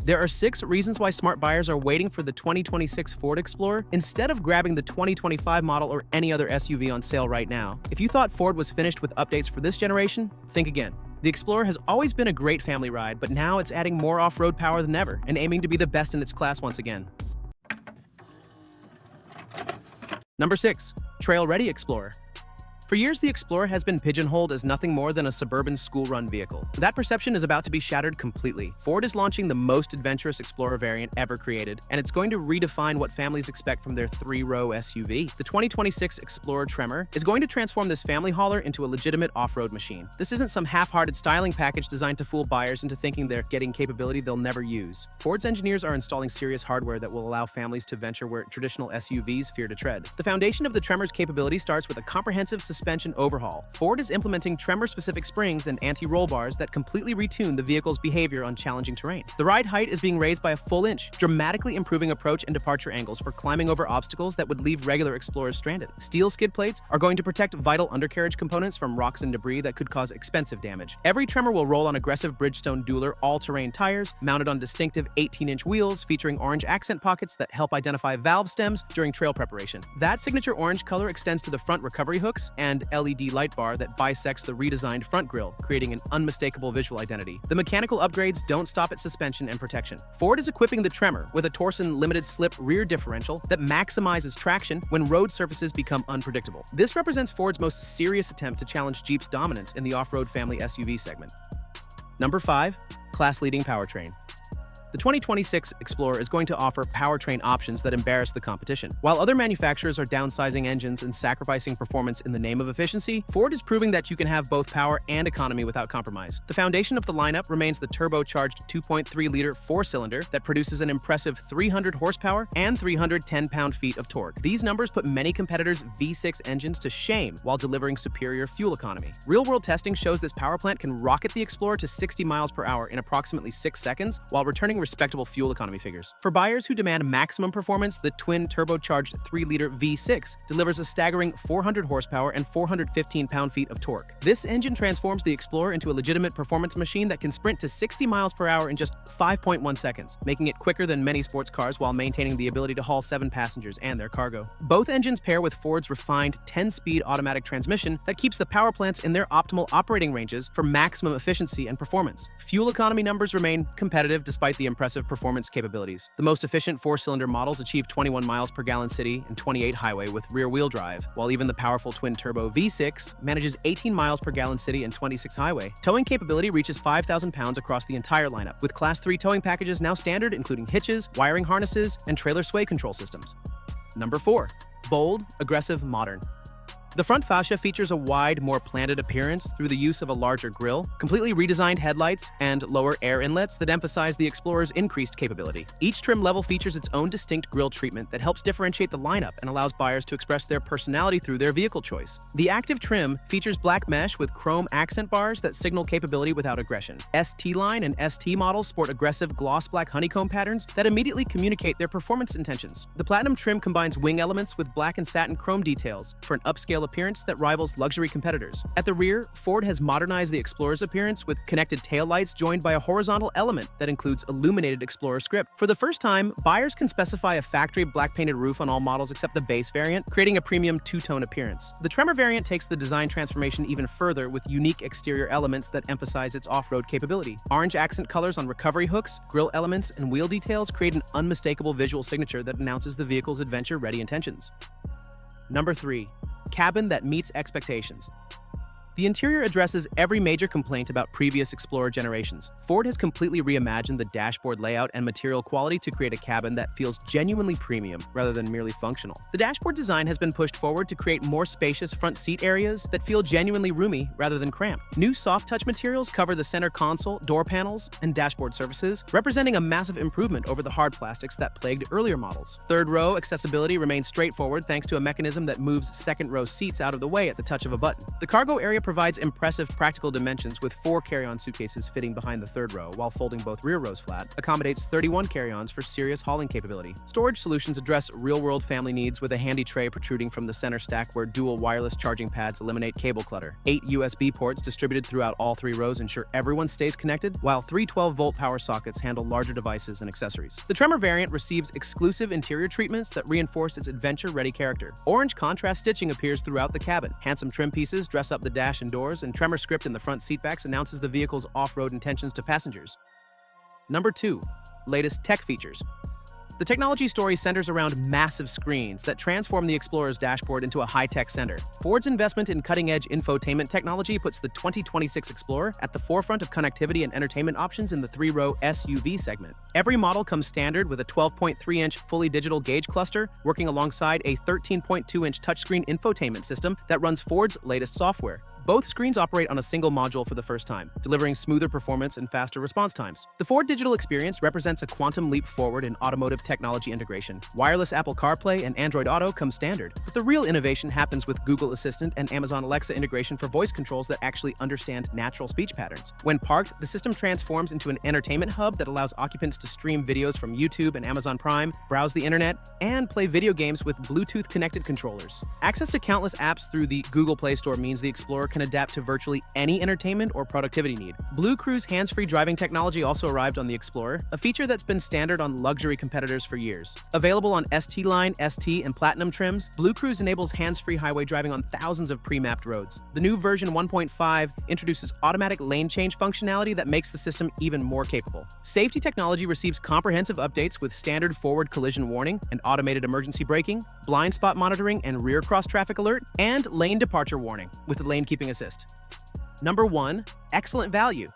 There are 6 reasons why smart buyers are waiting for the 2026 Ford Explorer instead of grabbing the 2025 model or any other SUV on sale right now. If you thought Ford was finished with updates for this generation, think again. The Explorer has always been a great family ride, but now it's adding more off-road power than ever and aiming to be the best in its class once again. Number 6. Trail-ready Explorer. For years, the Explorer has been pigeonholed as nothing more than a suburban school-run vehicle. That perception is about to be shattered completely. Ford is launching the most adventurous Explorer variant ever created, and it's going to redefine what families expect from their 3-row SUV. The 2026 Explorer Tremor is going to transform this family hauler into a legitimate off-road machine. This isn't some half-hearted styling package designed to fool buyers into thinking they're getting capability they'll never use. Ford's engineers are installing serious hardware that will allow families to venture where traditional SUVs fear to tread. The foundation of the Tremor's capability starts with a comprehensive suspension overhaul. Ford is implementing Tremor-specific springs and anti-roll bars that completely retune the vehicle's behavior on challenging terrain. The ride height is being raised by a full inch, dramatically improving approach and departure angles for climbing over obstacles that would leave regular Explorers stranded. Steel skid plates are going to protect vital undercarriage components from rocks and debris that could cause expensive damage. Every Tremor will roll on aggressive Bridgestone Dueler all-terrain tires, mounted on distinctive 18-inch wheels featuring orange accent pockets that help identify valve stems during trail preparation. That signature orange color extends to the front recovery hooks and LED light bar that bisects the redesigned front grille, creating an unmistakable visual identity. The mechanical upgrades don't stop at suspension and protection. Ford is equipping the Tremor with a Torsen limited slip rear differential that maximizes traction when road surfaces become unpredictable. This represents Ford's most serious attempt to challenge Jeep's dominance in the off-road family SUV segment. Number 5. Class-leading powertrain. The 2026 Explorer is going to offer powertrain options that embarrass the competition. While other manufacturers are downsizing engines and sacrificing performance in the name of efficiency, Ford is proving that you can have both power and economy without compromise. The foundation of the lineup remains the turbocharged 2.3-liter 4-cylinder that produces an impressive 300 horsepower and 310 pound-feet of torque. These numbers put many competitors' V6 engines to shame while delivering superior fuel economy. Real-world testing shows this power plant can rocket the Explorer to 60 miles per hour in approximately 6 seconds while returning respectable fuel economy figures. For buyers who demand maximum performance, the twin turbocharged 3-liter V6 delivers a staggering 400 horsepower and 415 pound-feet of torque. This engine transforms the Explorer into a legitimate performance machine that can sprint to 60 miles per hour in just 5.1 seconds, making it quicker than many sports cars while maintaining the ability to haul 7 passengers and their cargo. Both engines pair with Ford's refined 10-speed automatic transmission that keeps the power plants in their optimal operating ranges for maximum efficiency and performance. Fuel economy numbers remain competitive despite the impressive performance capabilities. The most efficient 4-cylinder models achieve 21 miles per gallon city and 28 highway with rear-wheel drive, while even the powerful twin-turbo V6 manages 18 miles per gallon city and 26 highway. Towing capability reaches 5,000 pounds across the entire lineup, with Class 3 towing packages now standard, including hitches, wiring harnesses, and trailer sway control systems. Number 4. Bold, aggressive, modern. The front fascia features a wide, more planted appearance through the use of a larger grille, completely redesigned headlights, and lower air inlets that emphasize the Explorer's increased capability. Each trim level features its own distinct grille treatment that helps differentiate the lineup and allows buyers to express their personality through their vehicle choice. The active trim features black mesh with chrome accent bars that signal capability without aggression. ST-Line and ST models sport aggressive gloss black honeycomb patterns that immediately communicate their performance intentions. The Platinum trim combines wing elements with black and satin chrome details for an upscale appearance that rivals luxury competitors. At the rear, Ford has modernized the Explorer's appearance with connected taillights joined by a horizontal element that includes illuminated Explorer script. For the first time, buyers can specify a factory black-painted roof on all models except the base variant, creating a premium two-tone appearance. The Tremor variant takes the design transformation even further with unique exterior elements that emphasize its off-road capability. Orange accent colors on recovery hooks, grille elements, and wheel details create an unmistakable visual signature that announces the vehicle's adventure-ready intentions. Number 3. Cabin that meets expectations. The interior addresses every major complaint about previous Explorer generations. Ford has completely reimagined the dashboard layout and material quality to create a cabin that feels genuinely premium rather than merely functional. The dashboard design has been pushed forward to create more spacious front seat areas that feel genuinely roomy rather than cramped. New soft-touch materials cover the center console, door panels, and dashboard surfaces, representing a massive improvement over the hard plastics that plagued earlier models. Third-row accessibility remains straightforward thanks to a mechanism that moves second-row seats out of the way at the touch of a button. The cargo area provides impressive practical dimensions with 4 carry-on suitcases fitting behind the third row while folding both rear rows flat, accommodates 31 carry-ons for serious hauling capability. Storage solutions address real-world family needs with a handy tray protruding from the center stack where dual wireless charging pads eliminate cable clutter. 8 USB ports distributed throughout all 3 rows ensure everyone stays connected, while 3 12-volt power sockets handle larger devices and accessories. The Tremor variant receives exclusive interior treatments that reinforce its adventure-ready character. Orange contrast stitching appears throughout the cabin. Handsome trim pieces dress up the dash and doors, and Tremor script in the front seatbacks announces the vehicle's off-road intentions to passengers. Number 2. Latest tech features. The technology story centers around massive screens that transform the Explorer's dashboard into a high-tech center. Ford's investment in cutting-edge infotainment technology puts the 2026 Explorer at the forefront of connectivity and entertainment options in the 3-row SUV segment. Every model comes standard with a 12.3-inch fully digital gauge cluster, working alongside a 13.2-inch touchscreen infotainment system that runs Ford's latest software. Both screens operate on a single module for the first time, delivering smoother performance and faster response times. The Ford digital experience represents a quantum leap forward in automotive technology integration. Wireless Apple CarPlay and Android Auto come standard, but the real innovation happens with Google Assistant and Amazon Alexa integration for voice controls that actually understand natural speech patterns. When parked, the system transforms into an entertainment hub that allows occupants to stream videos from YouTube and Amazon Prime, browse the internet, and play video games with Bluetooth-connected controllers. Access to countless apps through the Google Play Store means the Explorer can adapt to virtually any entertainment or productivity need. Blue Cruise hands-free driving technology also arrived on the Explorer, a feature that's been standard on luxury competitors for years. Available on ST Line, ST, and Platinum trims, Blue Cruise enables hands-free highway driving on thousands of pre-mapped roads. The new version 1.5 introduces automatic lane change functionality that makes the system even more capable. Safety technology receives comprehensive updates with standard forward collision warning and automated emergency braking, blind spot monitoring and rear cross-traffic alert, and lane departure warning with the lane keeping assist. Number 1. Excellent value.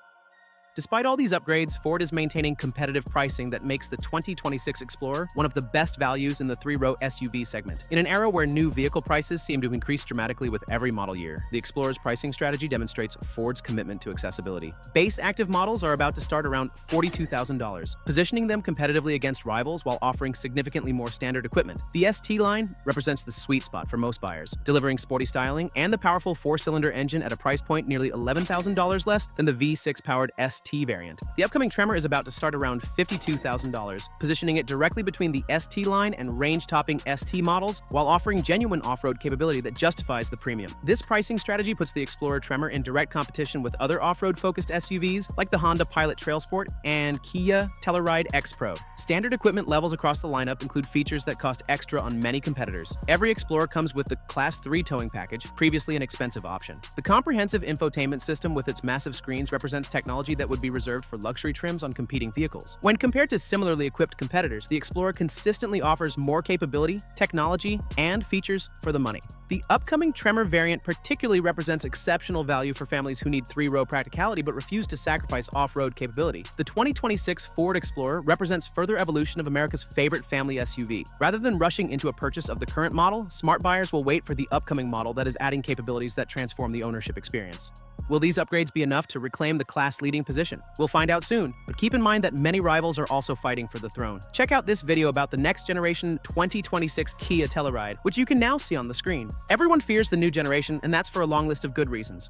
Despite all these upgrades, Ford is maintaining competitive pricing that makes the 2026 Explorer one of the best values in the 3-row SUV segment. In an era where new vehicle prices seem to increase dramatically with every model year, the Explorer's pricing strategy demonstrates Ford's commitment to accessibility. Base active models are about to start around $42,000, positioning them competitively against rivals while offering significantly more standard equipment. The ST line represents the sweet spot for most buyers, delivering sporty styling and the powerful 4-cylinder engine at a price point nearly $11,000 less than the V6-powered ST variant. The upcoming Tremor is about to start around $52,000, positioning it directly between the ST line and range-topping ST models while offering genuine off-road capability that justifies the premium. This pricing strategy puts the Explorer Tremor in direct competition with other off-road-focused SUVs like the Honda Pilot Trailsport and Kia Telluride X Pro. Standard equipment levels across the lineup include features that cost extra on many competitors. Every Explorer comes with the Class 3 towing package, previously an expensive option. The comprehensive infotainment system with its massive screens represents technology that would be reserved for luxury trims on competing vehicles. When compared to similarly equipped competitors, the Explorer consistently offers more capability, technology, and features for the money. The upcoming Tremor variant particularly represents exceptional value for families who need 3-row practicality but refuse to sacrifice off-road capability. The 2026 Ford Explorer represents further evolution of America's favorite family SUV. Rather than rushing into a purchase of the current model, smart buyers will wait for the upcoming model that is adding capabilities that transform the ownership experience. Will these upgrades be enough to reclaim the class-leading position? We'll find out soon, but keep in mind that many rivals are also fighting for the throne. Check out this video about the next-generation 2026 Kia Telluride, which you can now see on the screen. Everyone fears the new generation, and that's for a long list of good reasons.